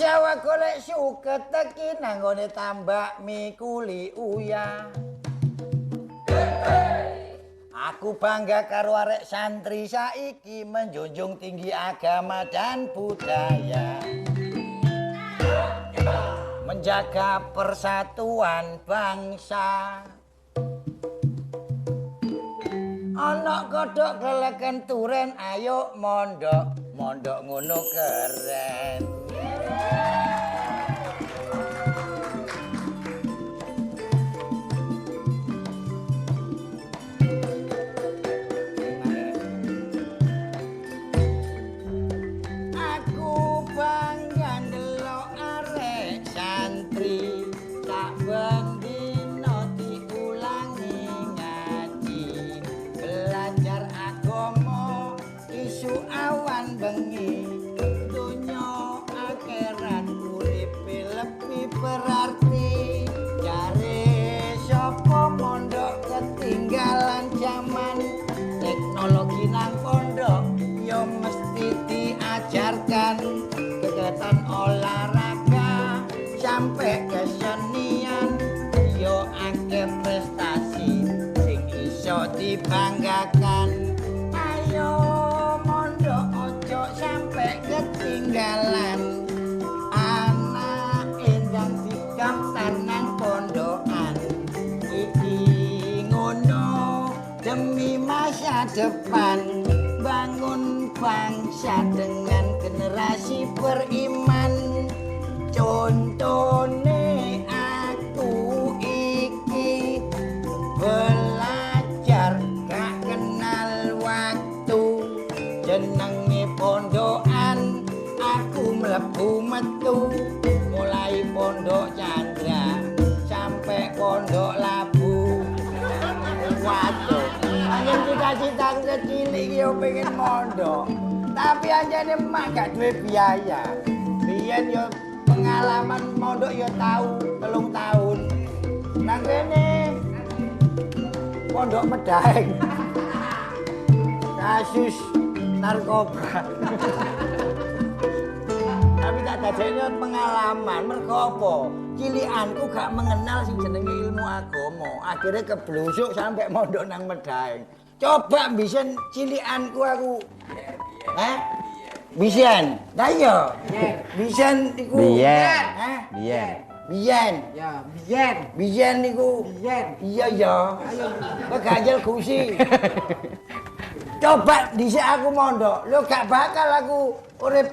sawah golek suket teki nanggone tambak mikuli uya. Aku bangga karo arek santri saiki menjunjung tinggi agama dan budaya. Menjaga persatuan bangsa. Ana kodhok keleken turen ayo mondok, mondok ngono keren. Aku bangga ndelok arek santri tak bendino diulangi ngaji belajar agama isu awan bengi dunya akhirat uripe lebih berarti jare sapa mondok ketinggalan zaman teknologi nang pondok yo mesti diajarkan kegiatan olahraga sampai kesenian yo akeh prestasi sing iso dibanggakan ayo mondok ojo sampai ketinggalan anak endang didaftar nang pondokan iki ngono demi masa depan bangun bangsa dengan generasi beriman contone aku iki belajar gak kenal waktu jenenge pondokan aku mlebu metu mulai pondok Chandra sampai pondok Labu waduh anjen cita-cita kecil iki yo pengen mondok tapi anjane emak gak duwe biaya biyen yo pengalaman mondok yo tahu 3 tahun nang kene pondok Medaeng kasus narkoba tapi tak dadekno pengalaman mergo apa cilikanku gak mengenal sing jenenge ilmu agama akhirnya keblusuk sampai mondok nang Medaeng coba bisen cilikanku aku Bisen, dah iya. Bisen iku. Biyen. Biyen. Biyen. Ya, biyen. Biyen niku. Biyen. Iya ya. Kok ganjel gusi. Coba dhisik aku mondok, lho gak bakal aku urip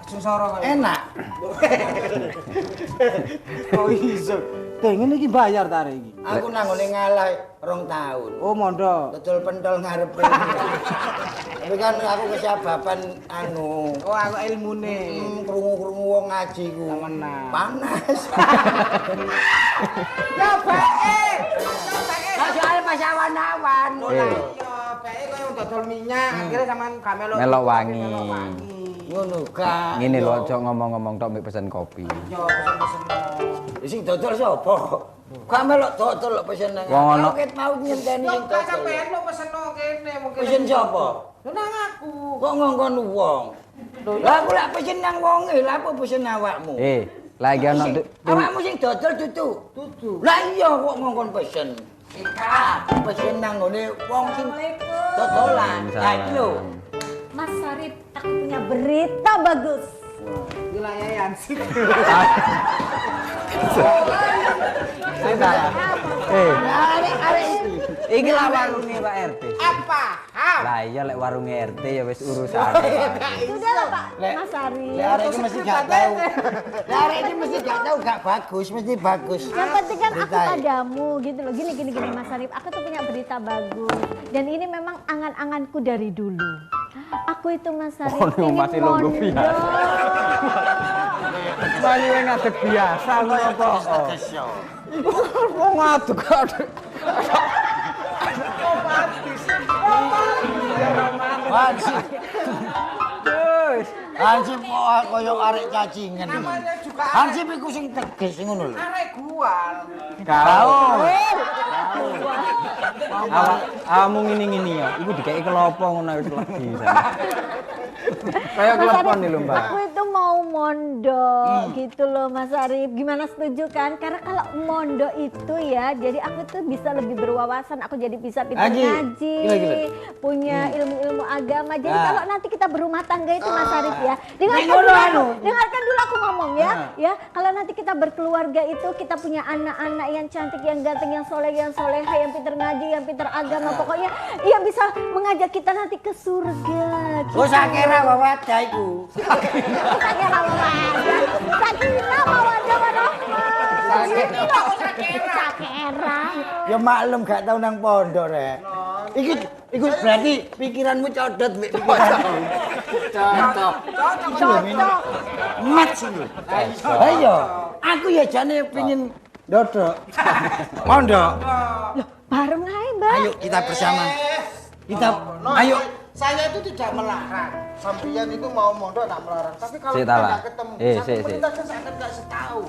Susoro kaya. enak. Oh iso. Pengen iki bayar ta arek iki. Aku nanggone ngalah 2 tahun. Oh mondok. Betul pentol ngarepe. Tapi kan aku kesababan anu. Oh aku ilmune. Krungu-krungu wong ngaji ku. Temenan. Panas. Coba Lah soal pas awan-awan. Iya, bae koyo dodol minyak, akhirnya sampean gak melok. Melok wangi. Ngono ka. Ngene lho aja ngomong-ngomong tok mek pesen kopi. Yo pesen-pesen. Sing dodol sapa? Gak melok dodol lho pesen nang. Wong ono. Ket mau nyenteni sing Kok dodol. sampean lo peseno kene mungkin. Pesen sapa? Lho nang aku. Kok ngongkon wong? Lah aku lak pesen nang wonge, lha apa pesen awakmu? Lagi ono Awakmu sing dodol dudu. Dudu. Lah iya kok ngongkon pesen. Pesen nang ngene wong sing dodolan. Lah iki lho. Mas Sarip, aku punya berita bagus. Wilayah Yansik. Arek iki lah warunge Pak RT. Apa? Lah iya lek warunge RT ya wis urusan. Sudah lah Pak, Mas Sarip. Lah arek iki mesti gak tahu. Lah arek iki mesti gak tahu gak bagus, mesti bagus. Yang penting kan aku Beritain. padamu gitu loh. Gini Mas Sarip, aku tuh punya berita bagus. Dan ini memang angan-anganku dari dulu. Aku itu Mas Sarip Oh, pengen masih logo mondok. biasa. Mari wong ngadeg biasa ngono apa? Wong ngadeg adeg. Hansip kok koyo arek cacingan. Namanya juga Hansip iku sing tegas ngono lho. arek gual. Kau. Awakmu ngene-ngene ya. Iku dikeki kelopo ngono wis lagi. Kayak Mas kelepon Sarip, nih lho, Mbak. Aku itu mau mondok gitu loh Mas Arif. Gimana, setuju kan? Karena kalau mondok itu ya, jadi aku tuh bisa lebih berwawasan. Aku jadi bisa pintar ngaji, punya ilmu-ilmu agama. Jadi kalau nanti kita berumah tangga itu Mas Arif ya, dengarkan dulu aku ngomong ya. Ya, kalau nanti kita berkeluarga itu kita punya anak-anak yang cantik, yang ganteng, yang soleh, yang soleha, yang pintar ngaji, yang pintar agama. Pokoknya ia bisa mengajak kita nanti ke surga. Oh, sakira wawadah iku. Sakira wawadah. Sakira wawadah warahmah. Sakira. Ya maklum gak tau nang pondok rek. Iku berarti pikiranmu codot mbek pikiranku. Cocok. Match iki. Ayo, aku ya jane pengin dodok. Mondok. Loh, bareng aja, Mbak. Ayo kita bersama. Kita ayo. Saya itu tidak melarang. Sampeyan itu mau mondok tak melarang. Tapi kalau Sik, kita Tala. nggak ketemu, Sik, saya sik. perintahkan saya nggak setahun.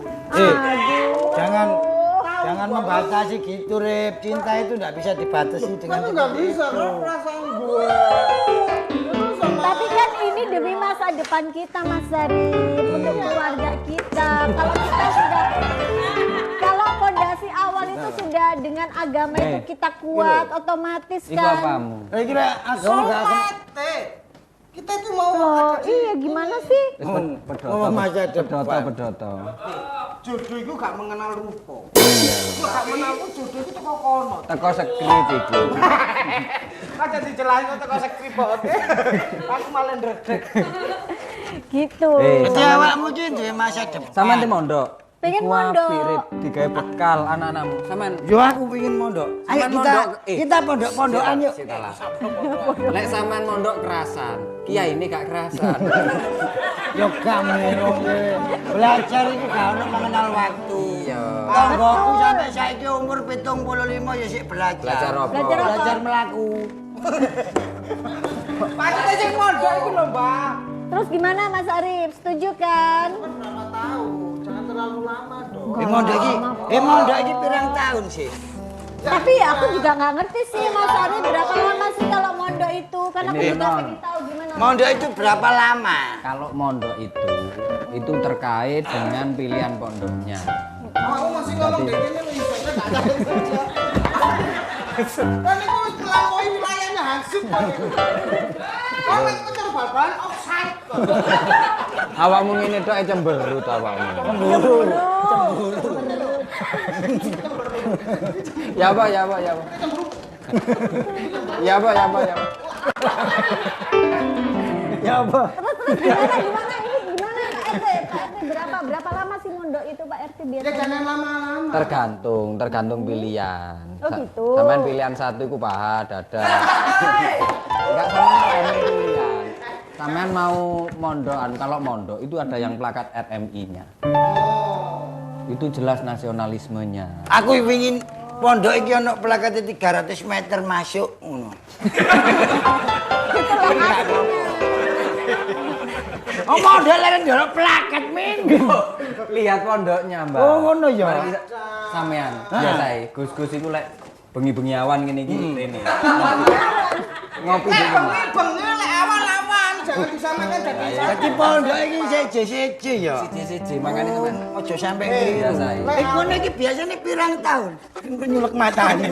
Jangan membatasi gitu, Rip. Cinta itu enggak bisa dibatasi dengan Kamu nggak bisa, kan perasaan gue. Tapi kan ini demi masa depan kita, Mas Zarif, untuk keluarga kita. Kalau fondasi awal itu sudah dengan agama itu kita kuat, otomatis Iku kan. apamu? Kira agama enggak akan Kita itu mau Oh iya, gimana sih? Oh, masa depan. Pedoto. jodoh itu gak mengenal rupa. Itu gak mengenal jodoh itu teko kono. Teko skrip iku. Aja dijelasin kok teko skrip aku malah ndredeg. Gitu. Jadi awakmu ki duwe masa depan. Sampeyan di mondok. Pengen Iku mondok. apik, Rip, digawe bekal anak-anakmu. Sampeyan Yo aku pengin mondok. Ayo Sampean kita mondok. kita pondok-pondokan yuk. Sitalah. Lek sampean mondok kerasan, kiai ini gak kerasan. Yo kamu belajar itu gak ono mengenal waktu. Iya. Tonggoku sampai saiki umur 75 ya sik belajar. Belajar apa? Belajar melaku. Pancen sing mondok iku lho, Mbak. Terus gimana Mas Arif? Setuju kan? Berapa tahun? Jangan terlalu lama dong. Mondok iki pirang tahun sih? Tapi aku juga nggak ngerti sih Mas Arif berapa lama sih kalau mondok itu? Karena aku Ini, juga Mon. pengen tahu gimana. Mondok itu berapa lama? Kalau mondok itu terkait dengan pilihan pondoknya. Aku masih ngomong dek ini misalnya gak ada. Kan itu wis melampaui wilayahnya Hansip kok. Kok nek kejar bal-balan offside kok. Awakmu ngene tok cemberut awakmu. Ya apa. Ya apa. Ya apa? Terus gimana ini gimana Pak RT berapa lama sih mondok itu Pak RT Ya biasanya? jangan lama-lama. Tergantung pilihan. Oh, gitu. Sampean pilihan satu iku paha dada. Enggak sampean pilihan. Sampean mau mondokan, kalau mondok itu ada yang plakat RMI-nya. Itu jelas nasionalismenya. Aku ingin pondok iki ono plakate 300 meter masuk ngono. Oh model leren ono plakat min. Lihat pondoknya, Mbak. Oh ngono ya. Mari kita- Sampean biasae Gus-gus iku lek bengi-bengi awan ngene iki rene. Ngopi di rumah. Bengi lek awan-awan jangan disamakan jadi Dadi pondok iki seje-seje ya. Siji makane sampean Ojo sampe ngene. biasae. Ngono iki biasane pirang tahun? Nyulek matane.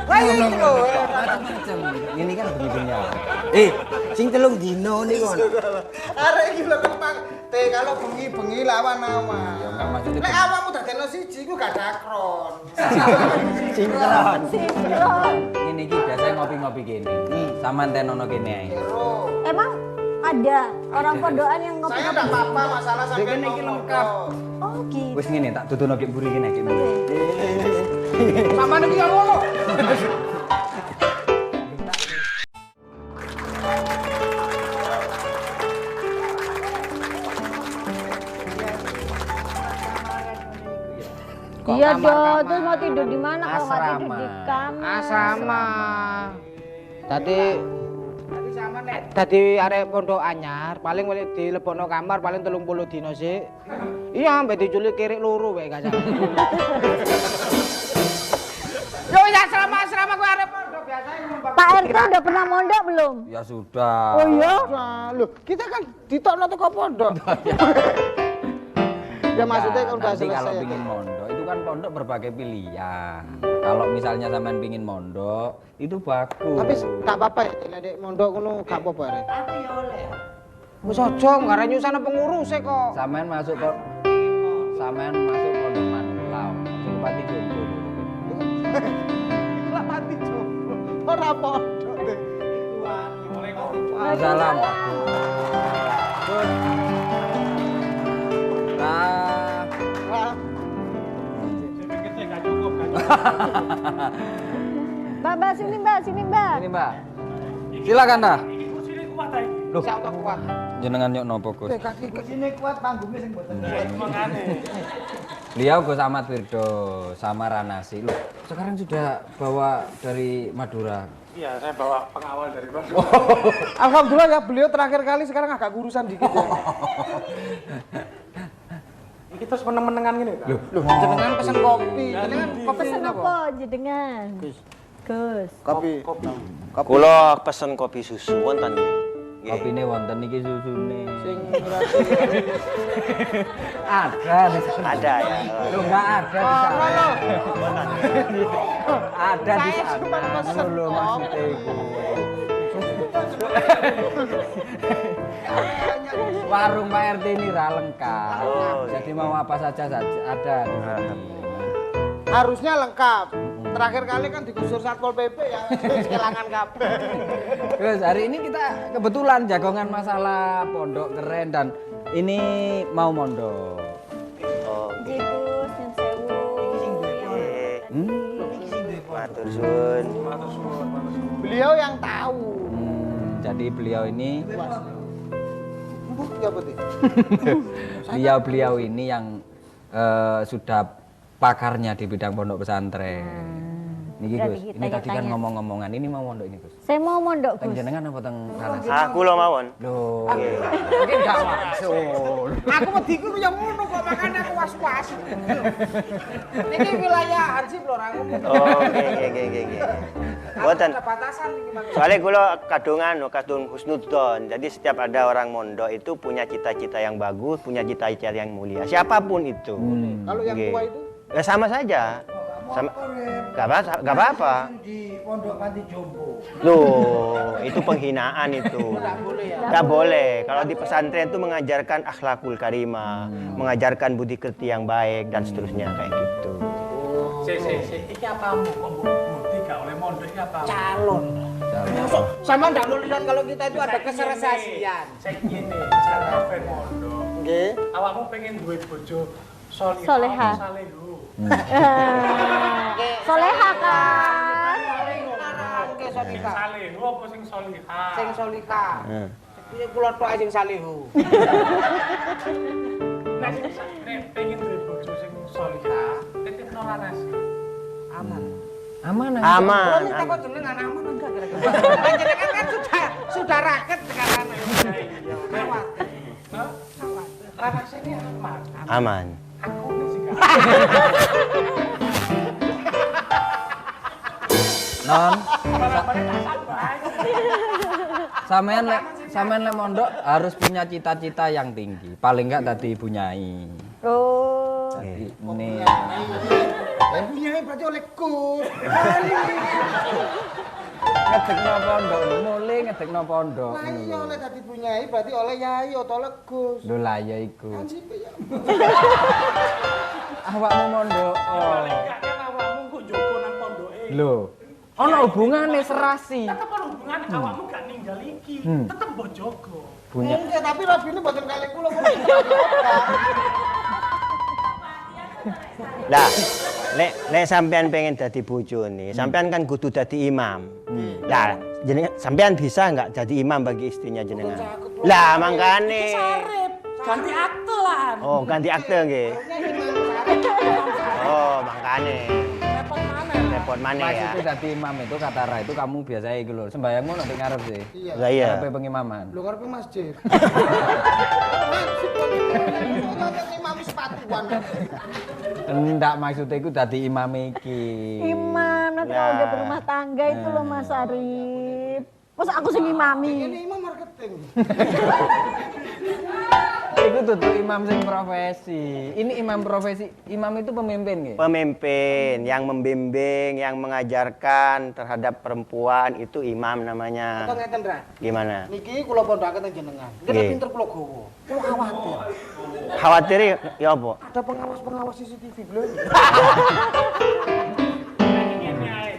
Lah iki lho. Macam-macam. Ini kan bengi-bengi awan. Sing telung dino niku ono. Arek iki lho Pak. Kalau bengi-bengi lawan-awan. Ya enggak maksudnya Lek awakmu dadekno siji iku gak dakron. Sinkron. Sinkron. ngene iki biasanya ngopi-ngopi kene. Saman tenono kene ae. Emang ada orang pondokan yang ngopi? Saya enggak apa-apa masalah sampai Dene iki lengkap. Oh gitu. Wis ngene tak dudono ki mburi kene ki mburi. Sama nih yang ngono. Iya dong, terus mau tidur di mana kalau nggak tidur di Asrama. kamar? Asrama. Tadi Tadi arek pondok anyar, paling dilebokno kamar paling 30 dino sik. Iya, sampe diculik kirik loro wae gak. Yo wis asrama kuwi arek pondok biasa. Pak RT udah pernah mondok belum? Ya sudah. Oh iya? Nah, loh, kita kan ditokno teko pondok. Ya maksudnya kan udah nanti selesai. kalau ya. pingin mondok itu kan pondok berbagai pilihan. Kalau misalnya sampean pingin mondok itu bagus. Tapi gak apa-apa ya, Dek mondok ngono gak apa-apa ya. Tapi ya oleh. Wis aja ngare nyusana pengurus kok. Sampean masuk pondok Manulau, sing pati jomblo. Lah mati jomblo. Ora pondok deh. Salam. Terus. Nah, Wah, Mbak, sini Mbak. ini Mbak. Silakan dah. Loh, Insya Allah kuat. jenengan nyok nopo Gus? kaki Sini kuat panggungnya sing boten kuat. Beliau Gus Ahmad Wirdo sama Ranasi. Loh, sekarang sudah bawa dari Madura. Iya, saya bawa pengawal dari Bandung. Alhamdulillah ya beliau terakhir kali sekarang agak kurusan dikit ya. Ini terus meneng-menengan gini, Kak. Loh, Jenengan pesen kopi. Jenengan kopi Pesen apa jenengan? Gus. Kopi. Kula pesen kopi susu wonten nggih. Nggih. Kopine wonten iki susune. Sing berarti Ada di sana. Ada ya. Loh, enggak ada di sana. Ada di Saya cuma sana. pesen Loh, maksudnya iku. Warung Pak RT ini ra lengkap. Oh, Jadi mau apa saja ada di sini. harusnya lengkap. Terakhir kali kan digusur Satpol PP ya, kehilangan kabel. Terus hari ini kita kebetulan jagongan masalah pondok keren dan ini mau mondok. Oh, Ji Gus, nyun sewu. nggih. Matur suwun. Beliau yang tahu. Jadi beliau ini Ya betul. beliau ini yang sudah pakarnya di bidang pondok pesantren. Niki Berarti Gus, kita ini tadi kan tanya. ngomong-ngomongan, ini mau mondok ini Gus. Saya mau mondok Teng Gus. jenengan apa teng Ranasi? Ah, kula mawon. Loh, Nggih. mungkin enggak maksud. Aku mediku yang ngono kok makanya aku was-was. Ini wilayah Hansip lho orang ngomong. Oh, nggih. Wonten. Ada batasan iki Bang. Soalnya kula kadung husnudzon. Jadi setiap ada orang mondok itu punya cita-cita yang bagus, punya cita-cita yang mulia. Siapapun itu. Kalau yang Nggih. tua itu Ya sama saja. Sama. Gak apa-apa. Di pondok panti jompo. Loh, itu penghinaan itu. enggak boleh ya. Nggak boleh. Kalau di pesantren itu mengajarkan akhlakul karimah, mengajarkan budi kerti yang baik dan seterusnya kayak gitu. Iki apamu kok bukti gak oleh mondok iki apa? Calon. Sama ndak lihat kalau kita itu ada keserasian. Saya ngene, sampe mondok. Nggih. Awakmu pengen duwe bojo Soleha. solihah, salehu. Soleha kan. Oke, Sing Solika. salehu apa sing solihah? Sing Solika. Iki kula tok sing Salihu. Nek pengen duwe bojo sing solihah, titip nang Ranasi. Aman. Aman aja. Kalau Aman. minta kok jenengan aman enggak kira-kira. Jenengan kan sudah raket sekarang. Lewat. Hah? Ranasi ini aman. Aman. Aku ini sih gak. Non, Balapannya tak sampai. sampean lek mondok harus punya cita-cita yang tinggi. Paling enggak tadi ibu nyai. Oh. Ini Yang punya berarti oleh Gus. ngedekno pondok, mulai ngedekno pondok. Lah iya oleh tadi punya berarti oleh Yai atau oleh Gus. Lho lah ya iku. Hansip ya. Awakmu mondok. Paling gak kan awakmu kok jogo nang pondoke. Lho, ana hubungane serasi. Tetep ana hubungan awakmu gak ninggal iki. Tetep mbok jogo. Punya Enggak, tapi Robi ini boten kali kula kok. Lah, nek sampean pengen dadi bojo nih, sampean kan kudu dadi imam. Lah, jenengan sampean bisa nggak jadi imam bagi istrinya jenengan? Lah, mangkane. Ganti akte lah. Oh, ganti akte nggih. Oh, mangkane. Repot mana? Repot repot mana Mas ya. itu dadi imam itu kata Ra itu kamu biasanya iki lho, sembayangmu nek ngarep sih. Iya. Lah iya. Ngarepe pengimaman. Lu ngarepe masjid. Imam sepatuan. Enggak maksudnya itu dadi imam iki. Imam, nanti kalau udah berumah tangga itu loh Mas Arif. Masa aku sing imami? Ini imam marketing. Itu tuh imam sing profesi. Ini imam profesi. Imam itu pemimpin nggih. Pemimpin yang membimbing, yang mengajarkan terhadap perempuan itu imam namanya. Kok ngeten Ra? Gimana? Niki kula pondhokaken teng jenengan. Nggih Nggih. pinter kula gowo. Kula khawatir. Khawatir ya apa? Ada pengawas-pengawas CCTV belum? Ini ae.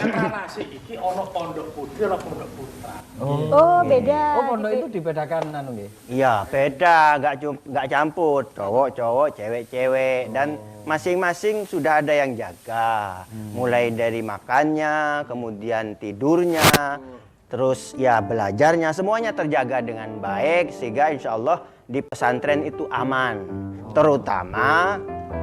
Kan nasi iki ono pondok putri ono pondok putra. Oh, beda. Oh, pondok gitu. itu dibedakan anu nggih. Iya, beda, nggak campur, cowok-cowok, cewek-cewek, dan masing-masing sudah ada yang jaga, mulai dari makannya, kemudian tidurnya, terus ya belajarnya, semuanya terjaga dengan baik sehingga insya Allah di pesantren itu aman, terutama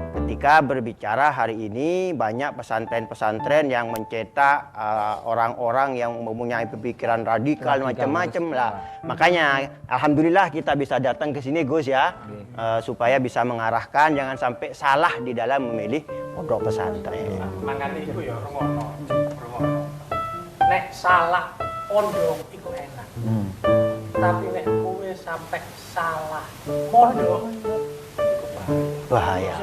ketika berbicara hari ini banyak pesantren-pesantren yang mencetak orang-orang yang mempunyai pemikiran radikal macam-macam lah. Makanya alhamdulillah kita bisa datang ke sini Gus ya, supaya bisa mengarahkan jangan sampai salah di dalam memilih pondok pesantren. Mangane iku ya rungono. Nek salah pondok iku enak. Tapi nek kowe sampai salah pondok Bahaya.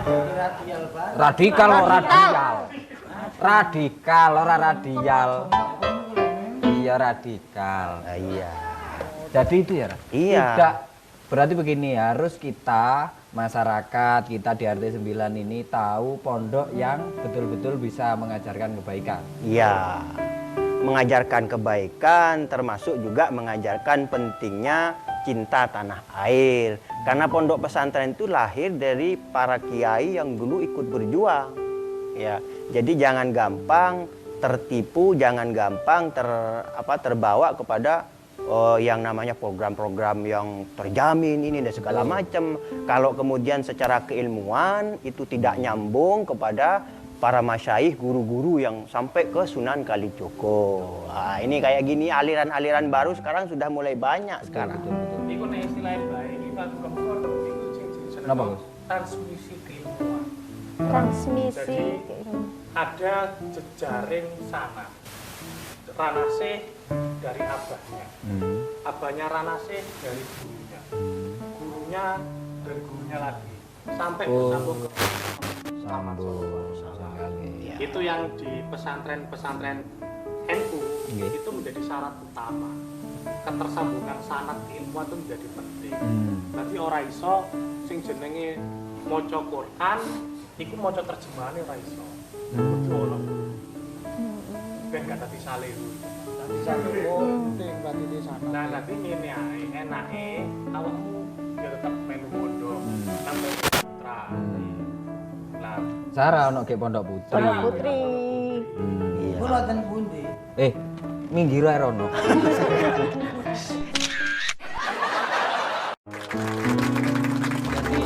Radikal ora radial. Radikal ora radial. Iya radikal. Nah, iya. Jadi itu ya? Ra? Iya. Tidak. Berarti begini, harus kita masyarakat kita di RT 9 ini tahu pondok yang betul-betul bisa mengajarkan kebaikan. Iya. Mengajarkan kebaikan termasuk juga mengajarkan pentingnya cinta tanah air. Karena pondok pesantren itu lahir dari para kiai yang dulu ikut berjuang. Ya, jadi jangan gampang tertipu, jangan gampang terbawa kepada yang namanya program-program yang terjamin ini dan segala macam. Kalau kemudian secara keilmuan itu tidak nyambung kepada para masyaikh, guru-guru yang sampai ke Sunan Kalijogo. Nah, ini kayak gini aliran-aliran baru sekarang sudah mulai banyak sekarang. iku nek istilah bae iki aku kemur iku sing Kenapa, Gus? transmisi keilmuan. Transmisi. Jadi, ada jejaring sana. Ranase dari abahnya. Abahnya Ranase dari gurunya. Gurunya dari gurunya lagi. Sampai bersambung ke Sambung sekali. itu yang di pesantren-pesantren NU Nggih. itu menjadi syarat utama. Ketersambungan sanad ilmuwan itu menjadi penting. Berarti ora iso sing jenenge maca Quran iku maca terjemahane ora iso. Kudu ono. Ben gak dadi salehu. Nanti saya penting berarti di sana. Nah, nanti ngene ae, enake awakmu ya tetep melu pondok sampai putra. Lah, Sarah ono ke pondok putri. Pondok Putri. Iya. Kula ten pundi? Minggir ae rono. Jadi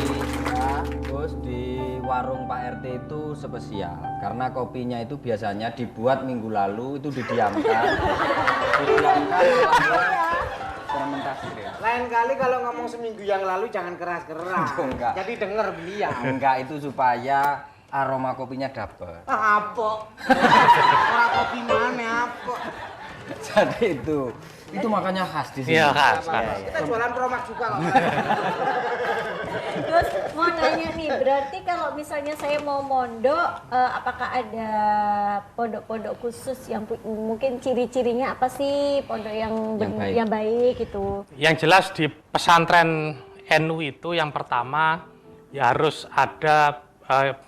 ya, Gus di warung Pak RT itu spesial karena kopinya itu biasanya dibuat minggu lalu itu didiamkan fermentasi ya. Lain kali kalau ngomong seminggu yang lalu jangan keras-keras. Enggak. Jadi denger beliau. Enggak, itu supaya aroma kopinya dapet. Apa? Ora kopi mana apa? Jadi itu makanya khas di sini. iya khas. Kita jualan Promax juga kok. Terus mau nanya nih, berarti kalau misalnya saya mau mondok, apakah ada pondok-pondok khusus yang mungkin ciri-cirinya apa sih pondok yang baik gitu? Yang jelas di pesantren NU itu yang pertama ya harus ada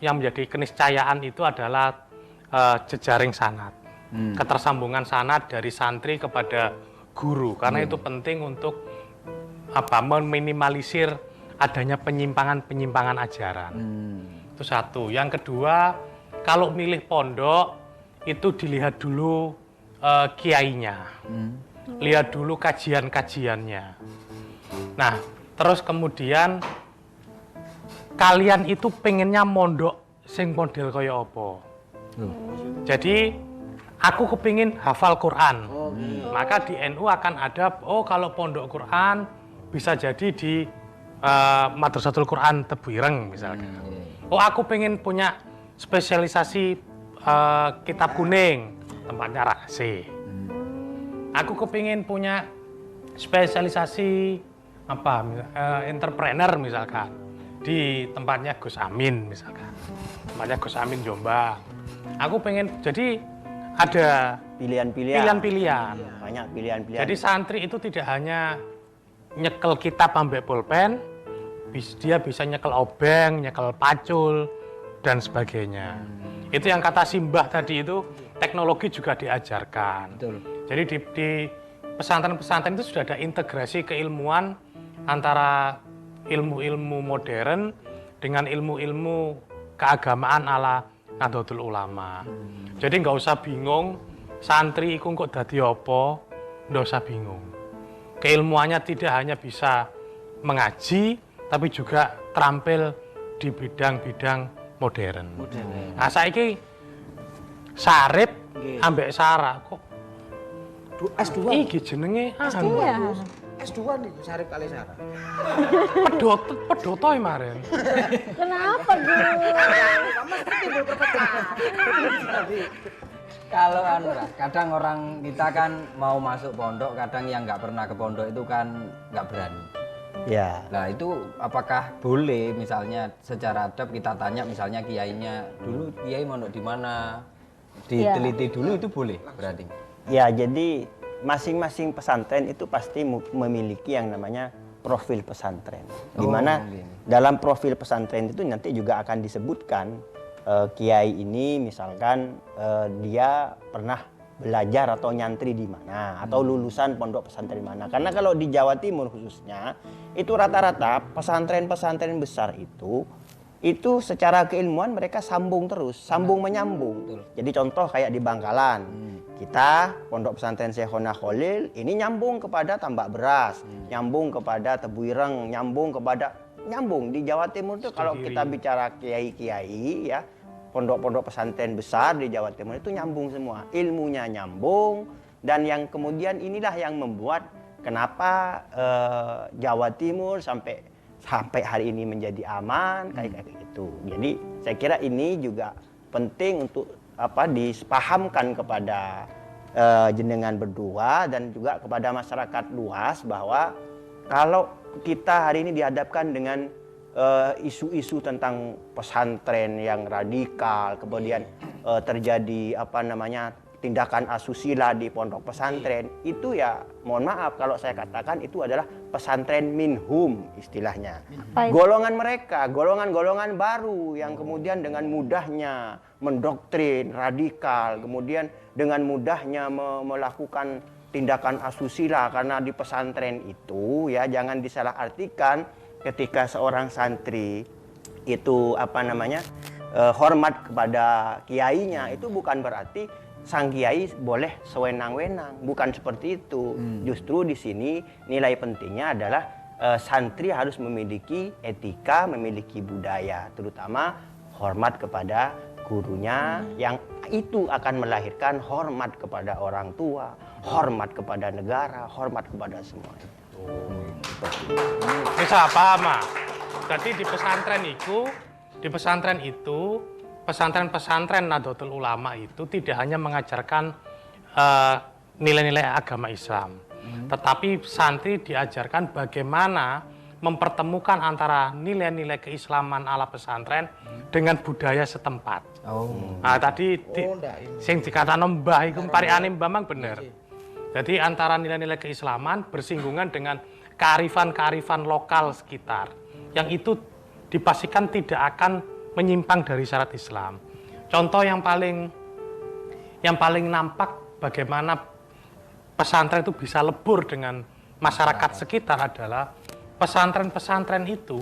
yang menjadi keniscayaan itu adalah jejaring sanad. Ketersambungan sanad dari santri kepada guru karena itu penting untuk meminimalisir adanya penyimpangan-penyimpangan ajaran. Itu satu. Yang kedua, kalau milih pondok itu dilihat dulu kiainya. Lihat dulu kajian-kajiannya. Nah, terus kemudian kalian itu pengennya mondok sing model kaya apa? Jadi aku kepingin hafal Quran. Maka di NU akan ada, kalau pondok Quran bisa jadi di Madrasatul Quran Tebuireng misalkan. Aku pengen punya spesialisasi kitab kuning, tempatnya Raksi. Aku kepingin punya spesialisasi entrepreneur misalkan di tempatnya Gus Amin misalkan. Tempatnya Gus Amin Jombang. Aku pengen, jadi ada pilihan-pilihan. Banyak pilihan-pilihan. Jadi santri itu tidak hanya nyekel kitab ambek pulpen, dia bisa nyekel obeng, nyekel pacul, dan sebagainya. Itu yang kata Simbah tadi itu, teknologi juga diajarkan. Betul. Jadi di pesantren-pesantren itu sudah ada integrasi keilmuan antara ilmu-ilmu modern dengan ilmu-ilmu keagamaan ala Nahdlatul Ulama. Jadi nggak usah bingung, santri iku kok dadi apa, nggak usah bingung. Keilmuannya tidak hanya bisa mengaji, tapi juga terampil di bidang-bidang modern. Nah, saiki Sarip ambek Sarah kok S2. iki jenenge Iya. S2 nih Sarip kali Sarah. pedoto kemarin. Kenapa, Guru? Kalau kadang orang kita kan mau masuk pondok, kadang yang nggak pernah ke pondok itu kan nggak berani. Ya. Nah itu apakah boleh misalnya secara adab kita tanya misalnya kiainya dulu kiai mondok di mana, diteliti dulu itu boleh berarti? Ya, jadi masing-masing pesantren itu pasti memiliki yang namanya profil pesantren. Di mana dalam profil pesantren itu nanti juga akan disebutkan kiai ini misalkan dia pernah belajar atau nyantri di mana atau lulusan pondok pesantren mana. Karena kalau di Jawa Timur khususnya itu rata-rata pesantren-pesantren besar itu secara keilmuan mereka sambung terus, sambung menyambung. Jadi contoh kayak di Bangkalan, kita pondok pesantren Syekhona Khalil ini nyambung kepada Tambak Beras, nyambung kepada Tebuireng, nyambung di Jawa Timur itu kalau kita bicara kiai-kiai ya, pondok-pondok pesantren besar di Jawa Timur itu nyambung semua, ilmunya nyambung, dan yang kemudian inilah yang membuat kenapa Jawa Timur sampai hari ini menjadi aman kayak gitu. Jadi saya kira ini juga penting untuk dipahamkan kepada jenengan berdua dan juga kepada masyarakat luas bahwa kalau kita hari ini dihadapkan dengan isu-isu tentang pesantren yang radikal, kemudian terjadi tindakan asusila di pondok pesantren, itu ya mohon maaf kalau saya katakan itu adalah pesantren minhum istilahnya. Golongan mereka, golongan-golongan baru yang kemudian dengan mudahnya mendoktrin radikal, kemudian dengan mudahnya melakukan tindakan asusila karena di pesantren itu ya jangan disalahartikan ketika seorang santri itu hormat kepada kiainya itu bukan berarti sang kiai boleh sewenang-wenang, bukan seperti itu. Justru di sini nilai pentingnya adalah santri harus memiliki etika, memiliki budaya, terutama hormat kepada gurunya yang itu akan melahirkan hormat kepada orang tua, hormat kepada negara, hormat kepada semuanya. Bisa paham, jadi di pesantren itu pesantren-pesantren Nahdlatul Ulama itu tidak hanya mengajarkan nilai-nilai agama Islam, tetapi santri diajarkan bagaimana mempertemukan antara nilai-nilai keislaman ala pesantren dengan budaya setempat. Nah, tadi sing dikatakan Mbah iku parikane Mbah bener. Jadi antara nilai-nilai keislaman bersinggungan dengan kearifan-kearifan lokal sekitar yang itu dipastikan tidak akan menyimpang dari syariat Islam. Contoh yang paling nampak bagaimana pesantren itu bisa lebur dengan masyarakat sekitar adalah pesantren-pesantren itu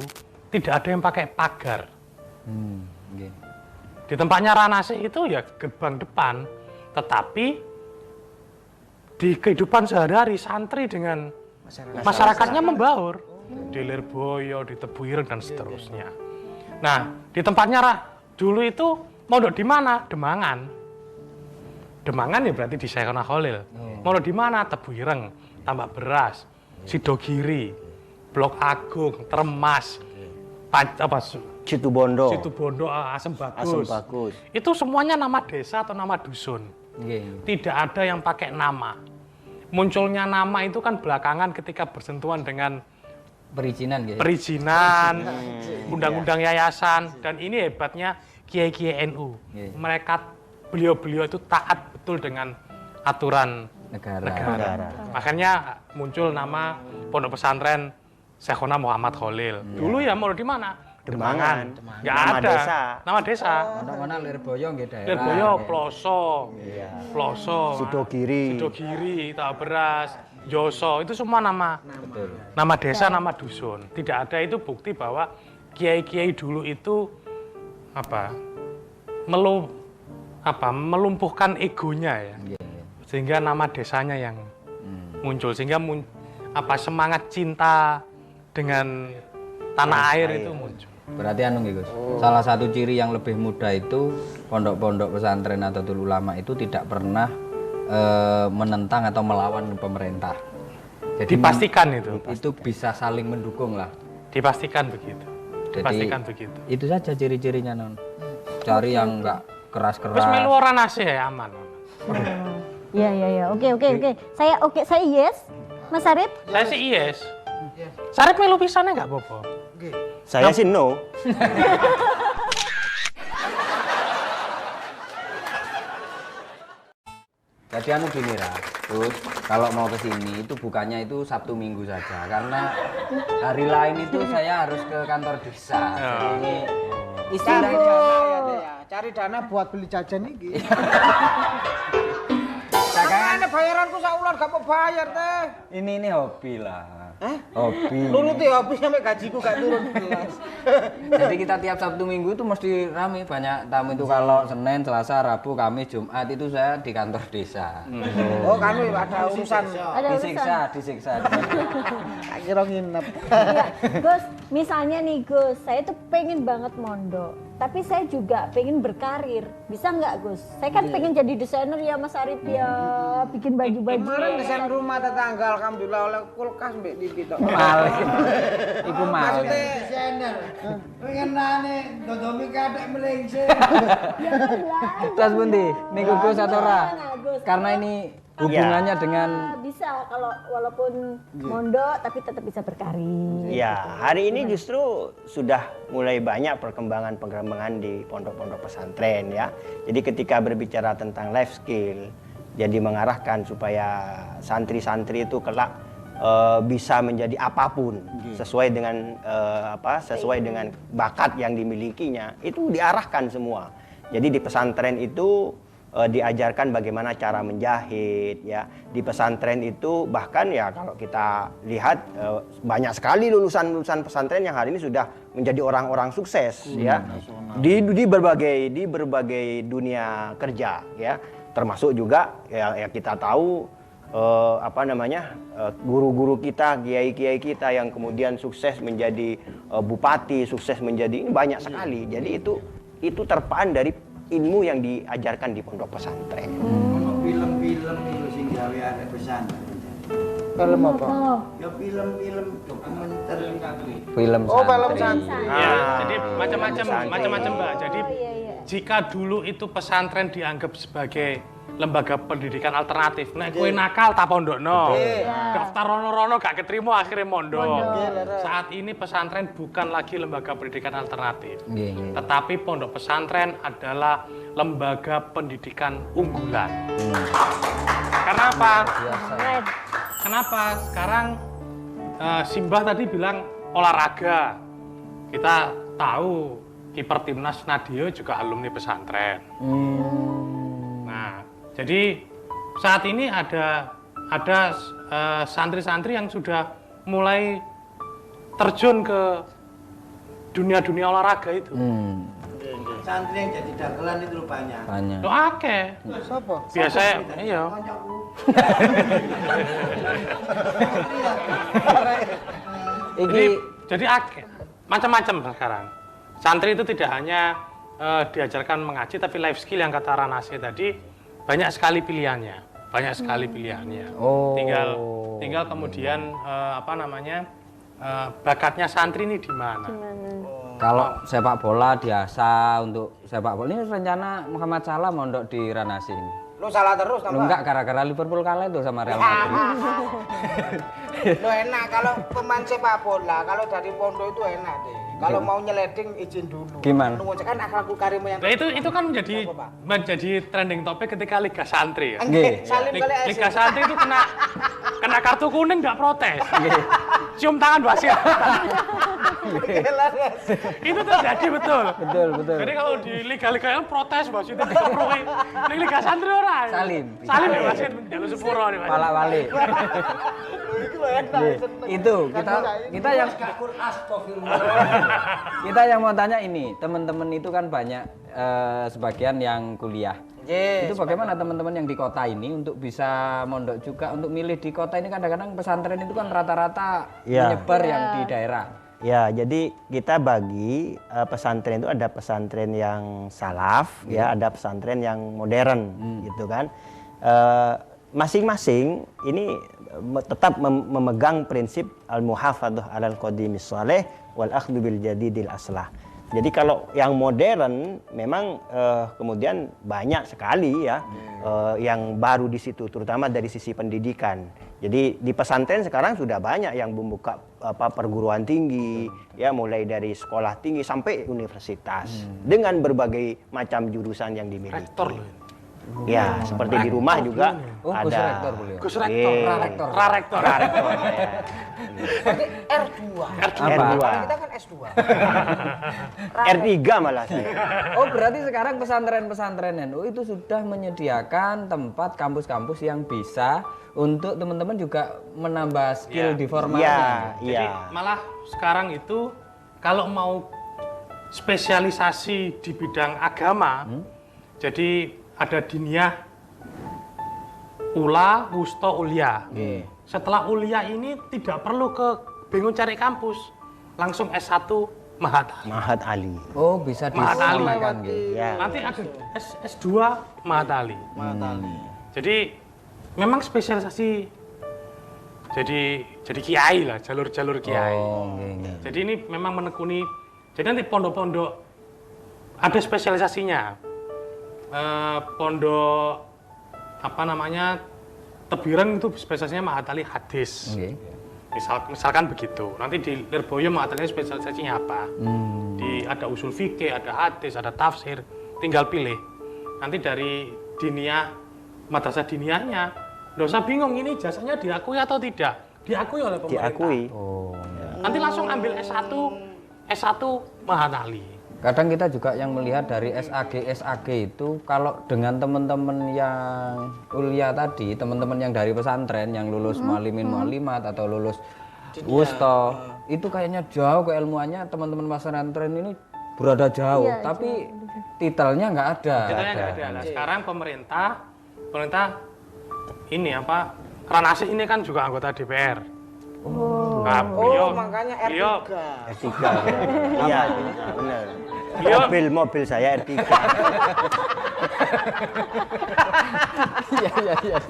tidak ada yang pakai pagar. Di tempatnya Ranase itu ya gerbang depan, tetapi di kehidupan sehari-hari santri dengan masyarakatnya membaur. Di Lirboyo, di Tebuireng dan seterusnya. Nah, di tempatnya dulu itu mondok di mana? Demangan. Demangan ya berarti di Syekhona Khalil. Mondok di mana? Tebu Ireng, Tambak Beras, Sidogiri, Blok Agung, Termas, Situbondo. Situbondo, Asem Bagus. Asem Bagus. Itu semuanya nama desa atau nama dusun. Nggih. Tidak ada yang pakai nama. Munculnya nama itu kan belakangan ketika bersentuhan dengan Perizinan nggih. perizinan, undang-undang yayasan, dan ini hebatnya kiai-kiai NU. Iya. Mereka, beliau-beliau itu taat betul dengan aturan Negara. negara. Makanya muncul nama Pondok Pesantren Syekhona Muhammad Khalil. Dulu ya mau di mana? Demangan. Nggak Nama ada. desa. Nama desa. Mana Lirboyo nggih daerah. Lirboyo, nggih. Ploso, Ploso, Sidogiri. Sidogiri, Tambak Beras, Joso, itu semua nama Betul. nama desa, nama dusun. Tidak ada itu bukti bahwa kiai-kiai dulu itu melumpuhkan egonya ya. Nggih. Sehingga nama desanya yang muncul, sehingga semangat cinta dengan tanah air itu muncul. Berarti anu nggih Gus. Salah satu ciri yang lebih muda itu pondok-pondok pesantren atau ulama itu tidak pernah menentang atau melawan pemerintah. Jadi Dipastikan itu. itu bisa saling mendukung lah. Dipastikan begitu. Jadi Dipastikan begitu. itu saja ciri-cirinya non. Cari yang enggak Terus keras-keras. melu ora nasi ya aman. Iya. Oke. Saya yes. Mas Arif? Saya sih yes. Sarip melu pisannya nggak apa-apa. Saya sih no. Jadi anu gini Ra, terus kalau mau ke sini itu bukannya itu Sabtu Minggu saja karena hari lain itu saya harus ke kantor desa. Jadi Cari istilahnya dana ya. Cari dana buat beli jajan iki. Makanya bayaranku sak ular gak mau bayar teh. ini hobi lah. Hobi. Nuruti habis sampai gajiku gak turun belas. Jadi kita tiap Sabtu Minggu itu mesti rame, banyak tamu itu kalau Senin, Selasa, Rabu, Kamis, Jumat itu saya di kantor desa. Oh, kami ada urusan. Disiksa. Tak kira nginep. Iya, Gus, misalnya nih Gus, saya tuh pengen banget mondok, tapi saya juga pengen berkarir. Bisa nggak Gus? Saya kan pengen jadi desainer ya Mas Arif ya, bikin baju-baju. Kemarin desain rumah tetangga alhamdulillah oleh kulkas mbek Didi tok. Malih. Iku malih. Maksudnya Desainer. Pengenane dodomi kadek melengse. Terus pundi? Niku Gus atau Ra? Gus. Karena ini hubungannya dengan Bisa kalau walaupun mondok tapi tetap bisa berkarir. Ya, hari ini justru sudah mulai banyak perkembangan di pondok-pondok pesantren ya. Jadi ketika berbicara tentang life skill, jadi mengarahkan supaya santri-santri itu kelak bisa menjadi apapun sesuai dengan sesuai dengan bakat yang dimilikinya. Itu diarahkan semua. Jadi di pesantren itu diajarkan bagaimana cara menjahit ya. Di pesantren itu bahkan ya kalau kita lihat banyak sekali lulusan pesantren yang hari ini sudah menjadi orang-orang sukses ya di berbagai dunia kerja ya, termasuk juga ya kita tahu guru-guru kita, kiai-kiai kita yang kemudian sukses menjadi bupati, sukses menjadi ini banyak sekali. Jadi itu terpaan dari ilmu yang diajarkan di pondok pesantren. Film-film itu sing gawe arek pesantren. film apa? Ya film-film dokumenter. film Oh, film santri. santri. Ya, jadi macam-macam Pesantren. Mbak. Jadi jika dulu itu pesantren dianggap sebagai lembaga pendidikan alternatif, nek kowe nakal tak pondokno. Daftar rono-rono gak keterima akhirnya mondok. Saat ini pesantren bukan lagi lembaga pendidikan alternatif. Nggih. Tetapi pondok pesantren adalah lembaga pendidikan unggulan. Karena apa? Kenapa? Sekarang Simbah tadi bilang olahraga. Kita tahu kiper timnas Nadio juga alumni pesantren. Nah, jadi saat ini ada santri-santri yang sudah mulai terjun ke dunia-dunia olahraga itu. Santri yang jadi dagelan itu banyak. Banyak. Lo akeh. Siapa? Biasa iya. Iki Jadi akeh. Macam-macam sekarang. Santri itu tidak hanya diajarkan mengaji, tapi life skill yang kata Ranase tadi banyak sekali pilihannya, Oh. Tinggal kemudian bakatnya santri ini di mana? Kalau sepak bola biasa untuk sepak bola ini rencana Muhammad Salah mondok di Ranasi ini. Lu salah terus Lu tambah. enggak gara-gara Liverpool kalah itu sama Real Madrid. Lo enak kalau pemain sepak bola, kalau dari pondok itu enak deh. Kalau mau nyeleding izin dulu. Gimana? Nunggu kan akhlakul karim yang. Nah, itu kan menjadi trending topik ketika Liga Santri ya. Nggih. Salim kali Liga Santri itu kena kartu kuning nggak protes. Cium tangan wasit. Itu terjadi betul. Betul. Jadi kalau di liga-liga yang protes wasit itu diperluin. Ning Liga Santri ora. Salim. Salim ya wasit njaluk sepuro nih. Wasit. Pala wali. Itu kita yang kita yang mau tanya ini, teman-teman itu kan banyak sebagian yang kuliah. Itu bagaimana teman-teman yang di kota ini untuk bisa mondok juga, untuk milih di kota ini kadang-kadang pesantren itu kan rata-rata menyebar yang di daerah. Ya, jadi kita bagi pesantren itu ada pesantren yang salaf, ya, ada pesantren yang modern, gitu kan. Masing-masing ini tetap memegang prinsip al-muhafadzah 'alal qadimis shalih wal akhdhu bil jadidil aslah. Jadi kalau yang modern memang kemudian banyak sekali ya yang baru di situ, terutama dari sisi pendidikan. Jadi di pesantren sekarang sudah banyak yang membuka perguruan tinggi, ya, mulai dari sekolah tinggi sampai universitas dengan berbagai macam jurusan yang dimiliki. Rektor loh. Ya, seperti di rumah juga Oh, ada. Gus Rektor beliau. Gus Rektor, Rarektor. Rarektor. Rarektor, ya. Tapi R2. R2. Kita kan S2. R3 malah sih. Oh, berarti sekarang pesantren-pesantren NU itu sudah menyediakan tempat kampus-kampus yang bisa untuk teman-teman juga menambah skill di formalnya. Jadi malah sekarang itu kalau mau spesialisasi di bidang agama, jadi ada diniyah, ula, wusta, ulia. Setelah ulia ini tidak perlu bingung cari kampus, langsung S1 Mahat Ali. Mahat Ali. Oh, bisa Mahat Ali. disamakan gitu. Ya. Nanti ada S2 Mahat Ali. Jadi memang spesialisasi jadi kiai lah, jalur-jalur kiai. Jadi ini memang menekuni. Jadi nanti pondok-pondok ada spesialisasinya. Pondok Tebiran itu spesialisasinya Mahat Ali hadis. Misalkan begitu. Nanti di Lirboyo Mahat Ali spesialisasinya apa? Ada usul fikih, ada hadis, ada tafsir. Tinggal pilih. Nanti dari diniyah, madrasah diniyahnya, nggak usah bingung ini jasanya diakui atau tidak. Diakui oleh pemerintah. Diakui. Nanti langsung ambil S1 Mahat Ali. Kadang kita juga yang melihat dari SAG itu kalau dengan teman-teman yang kuliah tadi, teman-teman yang dari pesantren yang lulus muallimin muallimat atau lulus wusta, itu kayaknya jauh keilmuannya teman-teman pesantren ini berada jauh, tapi titelnya nggak ada. Titelnya nggak ada. Nah, sekarang pemerintah ini Ranase ini kan juga anggota DPR. Nah, makanya R3. R3. Iya, benar. Mobil saya R3.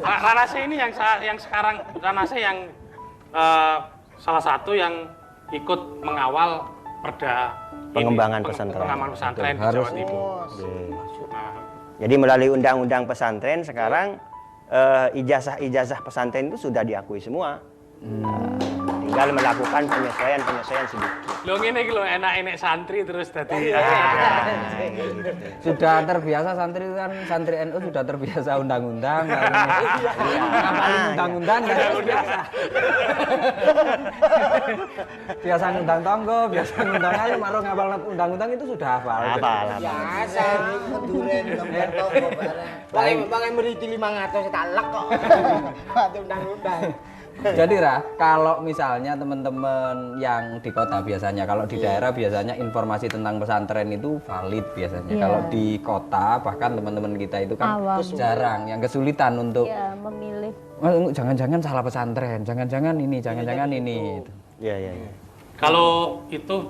Ranase ini yang sekarang Ranase yang salah satu yang ikut mengawal pengembangan pesantren. Pengembangan pesantren di Jawa Timur. Jadi melalui undang-undang pesantren sekarang ijazah pesantren itu sudah diakui semua. Tinggal melakukan penyesuaian sedikit. Lo ngene iki lho enak-enak santri terus dadi. Sudah terbiasa santri kan, santri NU sudah terbiasa undang-undang. Ngapalin undang-undang kan biasa. Biasa ngundang tonggo, biasa ngundang ayo maru ngapal undang-undang itu sudah hafal. Biasa. Keduren gambar toko barang. Bang Emeriti 500 talak kok. Undang-undang. Jadi kalau misalnya teman-teman yang di kota biasanya, kalau di daerah biasanya informasi tentang pesantren itu valid biasanya. Kalau di kota bahkan teman-teman kita itu kan jarang, yang kesulitan untuk memilih. Jangan-jangan salah pesantren, jangan-jangan ini, jangan-jangan ini. Iya. Kalau itu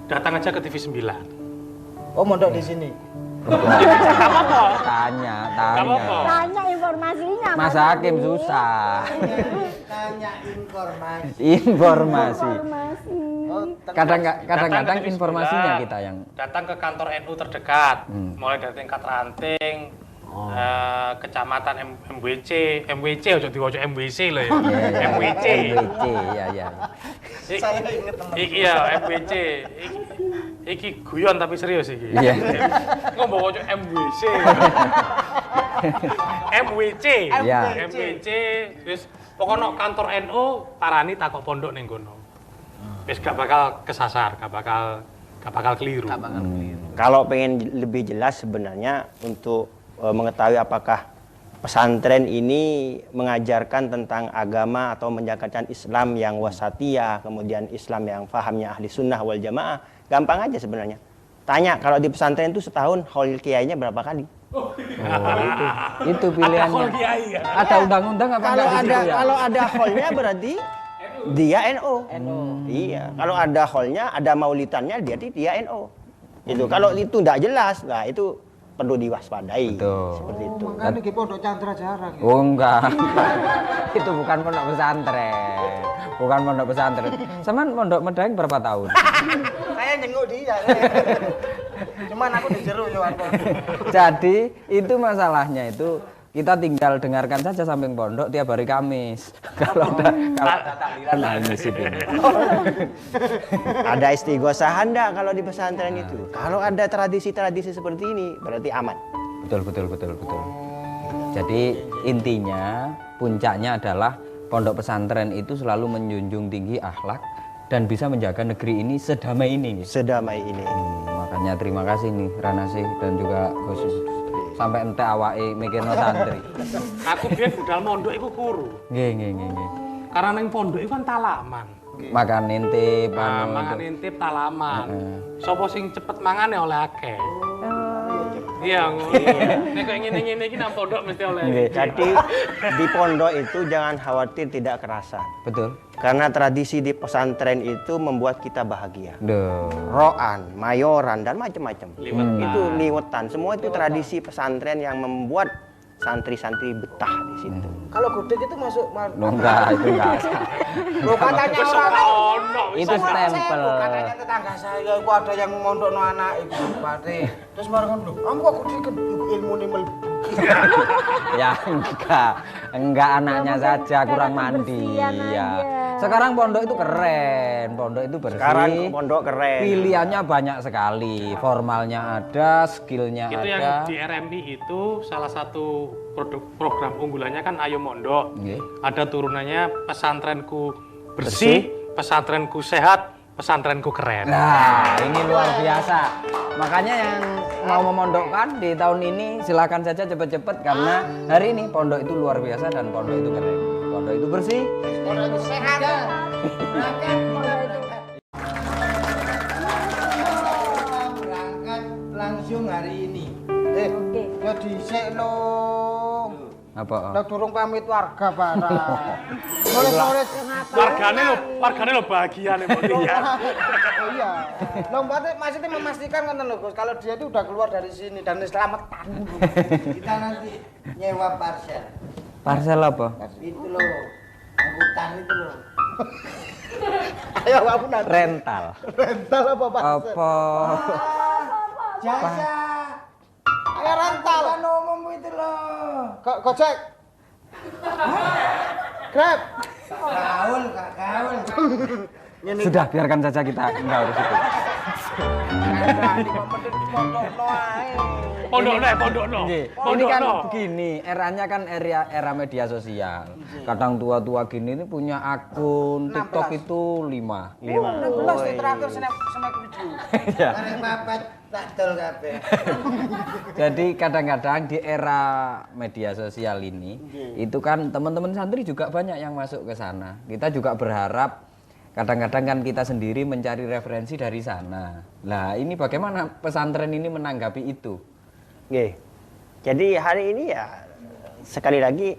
datang aja ke TV 9. Oh, mondok di sini. Nggak apa-apa. Tanya. apa-apa. Tanya informasinya. Mas Hakim susah. Tanya informasi. Informasi. Informasi. Kadang-kadang Datang ke informasinya Bismillah, kita yang datang ke kantor NU terdekat, Hmm. mulai dari tingkat ranting, kecamatan MWC ojo diwaca MWC loh ya. MWC. MWC, ya. Saya ingat teman. Iki ya MWC. Iki guyon tapi serius iki. Iya. Ngomong waca MWC. MWC. Iya. MWC wis pokoknya kantor NU parani takok pondok ning kono. Wis gak bakal kesasar, gak bakal keliru. Kalau pengen lebih jelas sebenarnya untuk mengetahui apakah pesantren ini mengajarkan tentang agama atau menjalankan Islam yang wasatiyah, kemudian Islam yang fahamnya ahli sunnah wal jamaah, gampang aja sebenarnya. Tanya kalau di pesantren itu setahun haul kiainya berapa kali? Itu pilihannya. Ada hol kiai ya? Ada undang-undang apa Kalau enggak di ada situ ya? kalau ada haulnya berarti dia NU. Iya. Kalau ada haulnya, ada maulitannya dia NU. Itu kalau itu tidak jelas, nah itu perlu diwaspadai. Betul. Seperti itu. Makanya di pondok Chandra jarang. Ya. Oh enggak. Itu bukan pondok pesantren. Bukan pondok pesantren. Sama pondok Medaeng berapa tahun? Saya jenguk dia. Cuman aku di jero ya. Jadi itu masalahnya itu kita tinggal dengarkan saja samping pondok tiap hari Kamis. Kalau ada takliran nah ini sip ini. Ada istighosahan enggak kalau di pesantren itu? Kalau ada tradisi-tradisi seperti ini berarti aman. Betul. Jadi intinya puncaknya adalah pondok pesantren itu selalu menjunjung tinggi akhlak dan bisa menjaga negeri ini sedamai ini. Sedamai ini. Makanya terima kasih nih Ranasih dan juga Gus sampai ente awake mikirno santri. Aku biyen budal mondok iku kuru. Nggih. Karena ning pondok iku kan talaman. Makan intip, Mangan intip talaman. Sopo sing cepet mangane oleh akeh. Iya, ngono. Nek kok ngene-ngene iki nang pondok mesti oleh. Jadi di pondok itu jangan khawatir tidak kerasan. Betul. Karena tradisi di pesantren itu membuat kita bahagia. Duh. Roan, mayoran dan macam-macam. Liwetan. Itu liwetan. Semua itu tradisi pesantren yang membuat santri-santri betah di situ. Kalau gudeg itu masuk Loh, enggak, itu enggak. Lo katanya Wis orang ora ono. Itu stempel. Katanya tetangga saya itu ada yang mondokno anak ibu Pate. Terus bareng lho, kamu kok gudeg kan ilmu nih mlebu. Ya enggak anaknya saja kurang mandi. Kebersihan Ya. aja. Sekarang pondok itu keren, pondok itu bersih. Sekarang pondok keren. Pilihannya banyak sekali, formalnya ada, skillnya Itu yang ada. di RMI itu salah satu program unggulannya kan Ayo Mondok. Nggih. Ada turunannya pesantrenku bersih, pesantrenku sehat, pesantrenku keren. Nah, ini luar biasa. Makanya yang mau memondokkan di tahun ini silakan saja cepet-cepet karena hari ini pondok itu luar biasa dan pondok itu keren. Pondok itu bersih. Berangkat langsung hari ini. Oke. Ya dhisik lho. Apa? Lah durung pamit warga barang. Sore-sore Wargane lo bahagia nih ya. Oh iya. Loh maksudnya memastikan kan lho Gus, kalau dia itu udah keluar dari sini dan selamatan. Kita nanti nyewa parcel. Parcel apa? Itu loh, angkutan itu loh. Ayo aku nanti. Rental. Rental apa Pak? Apa? Jasa. Ayo rental. Kan umum itu loh. Gojek. Grab. Gaul, Kak, gaul. Sudah biarkan saja kita enggak urus itu. Pondok no. Nggih. Ini kan begini, eranya kan era media sosial. Kadang tua-tua gini ini punya akun TikTok itu 5. 16 di terakhir snack video. Ya. Karek papat tak dol kabeh. Jadi kadang-kadang di era media sosial ini itu kan teman-teman santri juga banyak yang masuk ke sana. Kita juga berharap kadang-kadang kan kita sendiri mencari referensi dari sana. Nah, ini bagaimana pesantren ini menanggapi itu? Oke. Jadi hari ini ya sekali lagi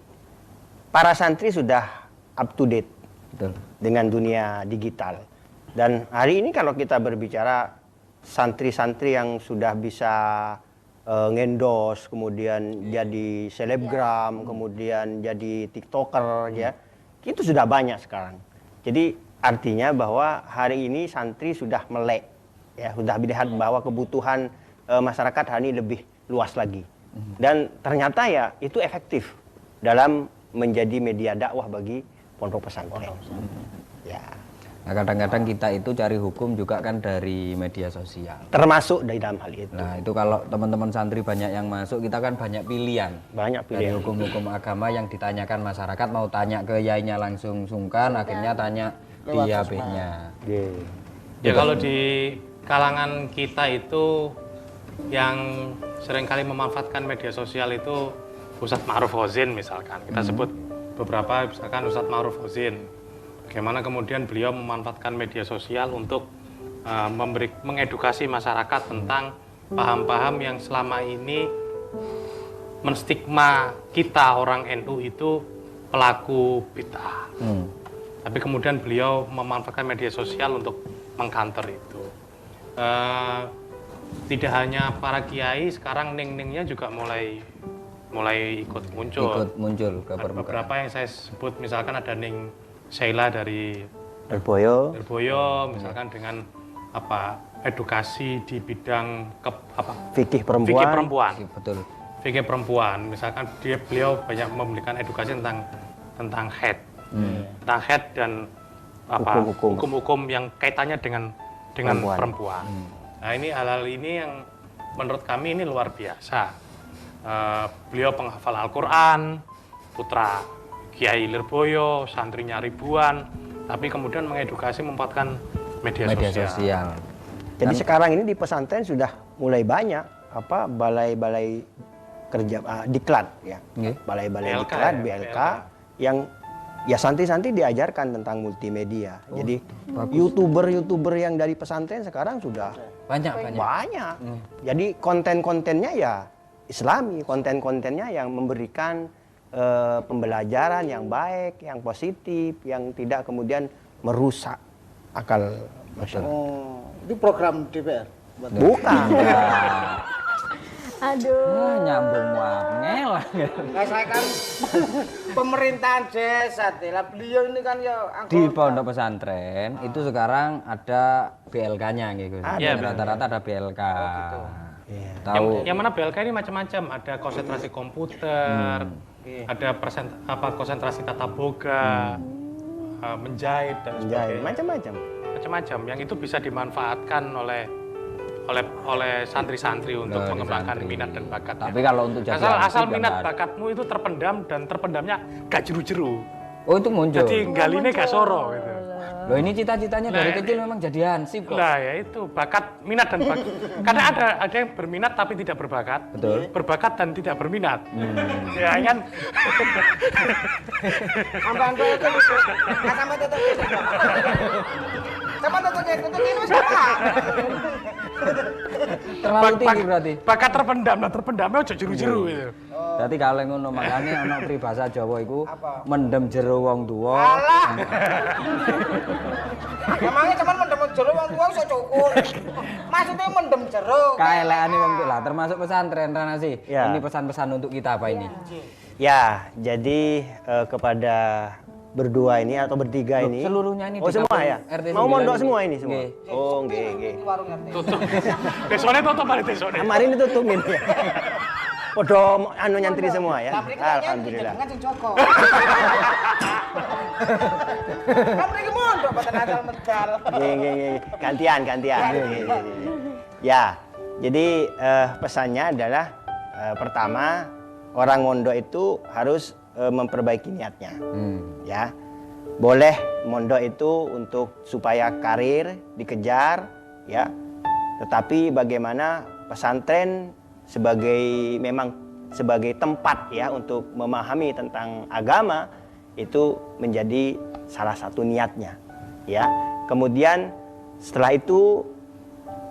para santri sudah up to date Betul. dengan dunia digital. Dan hari ini kalau kita berbicara santri-santri yang sudah bisa ngendos, kemudian jadi selebgram, kemudian jadi tiktoker, ya itu sudah banyak sekarang. Jadi artinya bahwa hari ini santri sudah melek, ya sudah melihat bahwa kebutuhan masyarakat hari ini lebih luas lagi, dan ternyata ya itu efektif dalam menjadi media dakwah bagi pondok pesantren. Ya. Nah, kadang-kadang kita itu cari hukum juga kan dari media sosial. Termasuk dari dalam hal itu. Nah, itu kalau teman-teman santri banyak yang masuk, kita kan banyak pilihan. Banyak Dari pilihan. hukum-hukum agama yang ditanyakan masyarakat, mau tanya ke yainya langsung sungkan, akhirnya tanya di HP-nya. Ya kalau di kalangan kita itu yang seringkali memanfaatkan media sosial itu Ustadz Ma'ruf Hozin misalkan. Kita sebut beberapa, misalkan Ustadz Ma'ruf Hozin. Bagaimana kemudian beliau memanfaatkan media sosial untuk mengedukasi masyarakat tentang paham-paham yang selama ini menstigma kita orang NU itu pelaku bid'ah. Tapi kemudian beliau memanfaatkan media sosial untuk mengkantor itu. Tidak hanya para kiai, sekarang ning-ningnya juga mulai ikut muncul. Ikut muncul ke permukaan. Beberapa yang saya sebut, misalkan ada Ning Sheila dari Lirboyo, misalkan dengan edukasi di bidang fikih fikih perempuan. Betul. fikih perempuan, misalkan beliau banyak memberikan edukasi tentang haid, tentang haid dan hukum-hukum yang kaitannya dengan perempuan. Nah, ini hal-hal ini yang menurut kami ini luar biasa. Beliau penghafal Al-Quran, putra Kiai Lirboyo, santrinya ribuan, tapi kemudian mengedukasi memanfaatkan media sosial. Jadi sekarang ini di pesantren sudah mulai banyak balai-balai kerja diklat, ya, balai-balai BLK, diklat, ya, BLK, yang ya santri-santri diajarkan tentang multimedia. Jadi youtuber yang dari pesantren sekarang sudah Banyak. Jadi konten-kontennya ya Islami, konten-kontennya yang memberikan pembelajaran yang baik, yang positif, yang tidak kemudian merusak akal masyarakat. Oh, itu program DPR. Bukan. Aduh. Nyambung wangel. Nah, saya kan pemerintahan desa, lah beliau ini kan ya Di pondok pesantren itu sekarang ada BLK-nya gitu. Iya, Rata-rata ada BLK. Yang mana BLK ini macam-macam, ada konsentrasi komputer, ada konsentrasi tata boga, menjahit dan sebagainya. Macam-macam yang itu bisa dimanfaatkan oleh santri-santri untuk mengembangkan minat dan bakat. Tapi kalau untuk jadi asal minat bakatmu itu terpendam dan terpendamnya gak jeru-jeru. Oh, itu muncul. Jadi galinya gak soro gitu. Loh, ini cita-citanya dari kecil memang jadi hansip kok. Nah, ya itu bakat, minat dan bakat. Karena ada yang berminat tapi tidak berbakat. Betul. Berbakat dan tidak berminat. Ya kan. sampai itu sampai tutup. Sampai tutup ini salah. Terlalu tinggi berarti. Bakat terpendam, nah terpendamnya aja jeru-jeru gitu. Berarti kalau ngono makane ana peribahasa Jawa iku mendem jero wong tuwa. Emangnya cuman mendem jero wong tua iso cukur. Maksudnya mendem jero. Kaelekane wong tuwa lah termasuk pesantren Rana sih. Ya. Ini pesan-pesan untuk kita apa ini? Ya, jadi kepada berdua ini atau bertiga ini. Seluruhnya ini Oh, di semua kampung ya? RT Mau 9 mondok ini. semua ini semua? Nggih. Oh, nggih. Warung RT. Tutup. Besoknya tutup balik besoknya. Kemarin ditutupin ya. Podo nyantri semua ya. Alhamdulillah. Dengan sing Joko. Kan mriki mondok boten asal medal. Nggih. Gantian. Nggih. Ya, jadi pesannya adalah pertama, orang mondok itu harus memperbaiki niatnya. Ya. Boleh mondok itu untuk supaya karir dikejar, ya. Tetapi bagaimana pesantren memang sebagai tempat ya untuk memahami tentang agama itu menjadi salah satu niatnya, ya. Kemudian setelah itu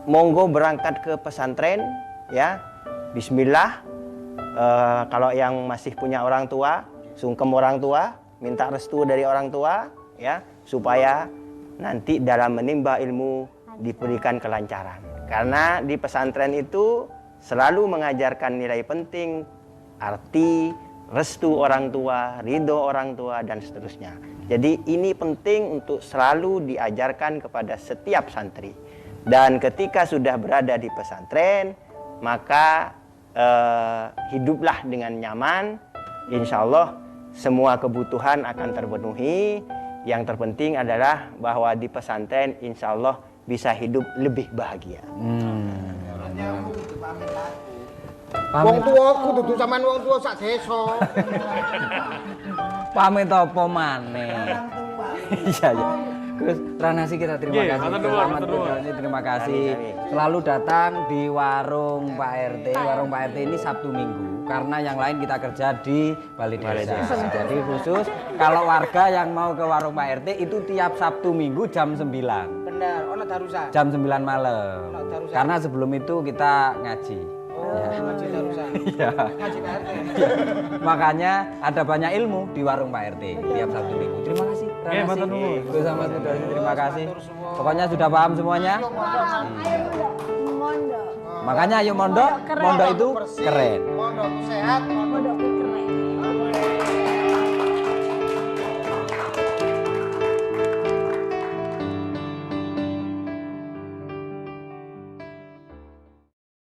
monggo berangkat ke pesantren, ya. Bismillah. Kalau yang masih punya orang tua, sungkem orang tua, minta restu dari orang tua, ya, supaya nanti dalam menimba ilmu diberikan kelancaran. Karena di pesantren itu selalu mengajarkan nilai penting, arti, restu orang tua, ridho orang tua, dan seterusnya. Jadi ini penting untuk selalu diajarkan kepada setiap santri. Dan ketika sudah berada di pesantren, maka hiduplah dengan nyaman. Insya Allah semua kebutuhan akan terpenuhi. Yang terpenting adalah bahwa di pesantren insya Allah bisa hidup lebih bahagia. Wong tuaku dudu sampean wong tua sak desa. Pamit apa maneh? Iya ya. Gus Ranasi kita terima Iya, kasih. matur nuwun, Selamat matur nuwun. berjalan, terima kasih. Amin. Selalu datang di warung Pak RT. Warung Pak RT ini Sabtu Minggu karena yang lain kita kerja di Balai Desa. Jadi khusus kalau warga yang mau ke warung Pak RT itu tiap Sabtu Minggu jam 9. Bener, ono darusan. Jam 9 malam. Karena sebelum itu kita ngaji. Ngaji darusan. Iya. Ngaji RT. Makanya ada banyak ilmu di warung Pak RT tiap Sabtu Minggu. Terima kasih. Oke, matur nuwun. Gus Ahmad Sudarsi, terima kasih. Pokoknya sudah paham semuanya. Mondo. Makanya ayo mondok, Keren. mondok itu keren. Mondok sehat, mondok